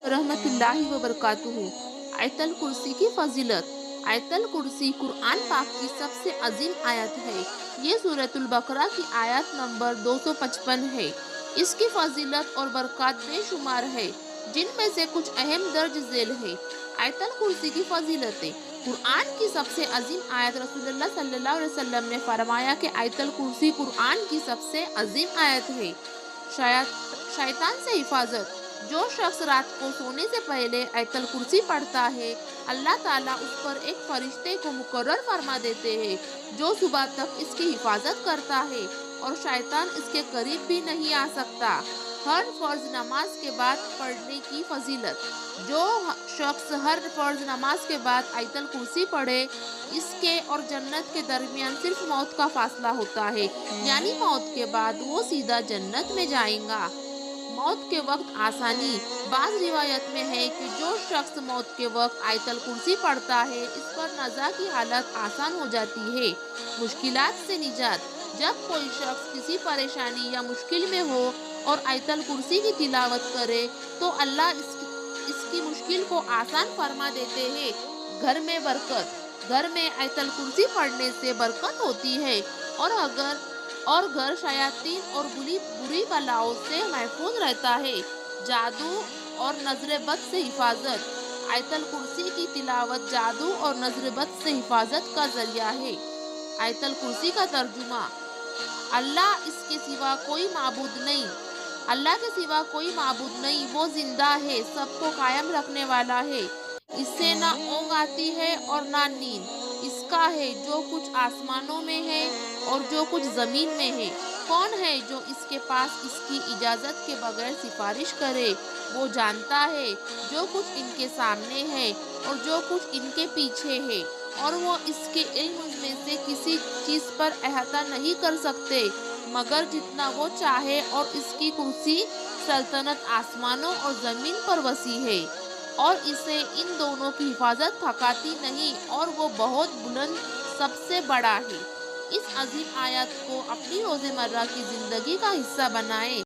रहमतुल्लाहि व बरकातुहू। आयतल कुर्सी की फजीलत। आयतल कुर्सी कुरान पाक की सबसे अजीम आयत है। ये सूरतुल बकरा की आयत नंबर 255 है। इसकी फजीलत और बरकत बेशुमार है, जिनमें से कुछ अहम दर्ज झेल है। आयतल कुर्सी की फजीलतें। कुरान की सबसे अजीम आयत। रसूलुल्लाह सल्लल्लाहु अलैहि वसल्लम ने फरमाया कि आयतल कुर्सी कुरान की सबसे अजीम आयत है। शैतान से हिफाजत। जो शख्स रात को सोने से पहले आयतल कुर्सी पढ़ता है, अल्लाह ताला उस पर एक फरिश्ते को मुकर्रर फरमा देते हैं, जो सुबह तक इसकी हिफाजत करता है और शैतान इसके करीब भी नहीं आ सकता। हर फर्ज नमाज के बाद पढ़ने की फजीलत। जो शख्स हर फर्ज नमाज के बाद आयतल कुर्सी पढ़े, इसके और जन्नत के दरमियान सिर्फ मौत का फासला होता है, यानी मौत के बाद वो सीधा जन्नत में जाएगा। मौत के वक्त आसानी। बाज़ रिवायत में है कि जो शख्स मौत के वक्त आयतल कुर्सी पढ़ता है, इस पर नज़ा की हालत आसान हो जाती है। मुश्किलात से निजात। जब कोई शख्स किसी परेशानी या मुश्किल में हो और आयतल कुर्सी की तिलावत करे, तो अल्लाह इसकी मुश्किल को आसान फरमा देते हैं। घर में बरकत। घर में आयतल कुर्सी पढ़ने से बरकत होती है और घर शयातीन और बुरी बलाओं से महफूज रहता है। जादू और नजर बद से हिफाजत। आयतल कुर्सी की तिलावत जादू और नजर बद से हिफाजत का जरिया है। आयतल कुर्सी का तर्जुमा। अल्लाह इसके सिवा कोई माबूद नहीं। अल्लाह के सिवा कोई माबूद नहीं। वो जिंदा है, सबको कायम रखने वाला है। इससे ना ऊँग आती है और ना नींद। इसका है जो कुछ आसमानों में है और जो कुछ जमीन में है। कौन है जो इसके पास इसकी इजाजत के बगैर सिफारिश करे? वो जानता है जो कुछ इनके सामने है और जो कुछ इनके पीछे है, और वो इसके इल्म में से किसी चीज पर अहाता नहीं कर सकते मगर जितना वो चाहे, और इसकी कुर्सी सल्तनत आसमानों और जमीन पर वसी है, और इसे इन दोनों की हिफाजत थकाती नहीं, और वो बहुत बुलंद सबसे बड़ा है। इस अजीम आयत को अपनी रोज़मर्रा की ज़िंदगी का हिस्सा बनाएं।